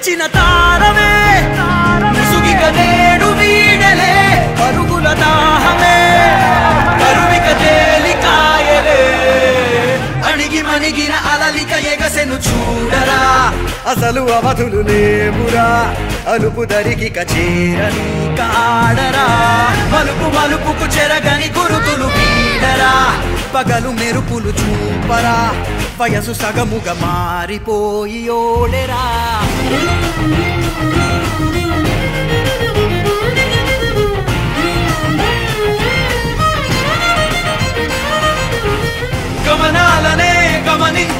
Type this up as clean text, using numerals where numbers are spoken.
వెలిచిన తారమే ముసుగిక నేడు వీడలే పరుగుల దాహమే కరువిక తేలికాయలే అణిగి మణిగిన అలలిక ఎగసెను చూడరా అసలు అవధులు లేవురా అలుపు దరికి కచేరని కాడరా మలుపు మలుపుకు చెరగని గురుతులు వీడరా పగలు మెరుపులు చూపరా వయసు సగముగా మారిపోయి ఓడెరా గమనాలనే గమనించ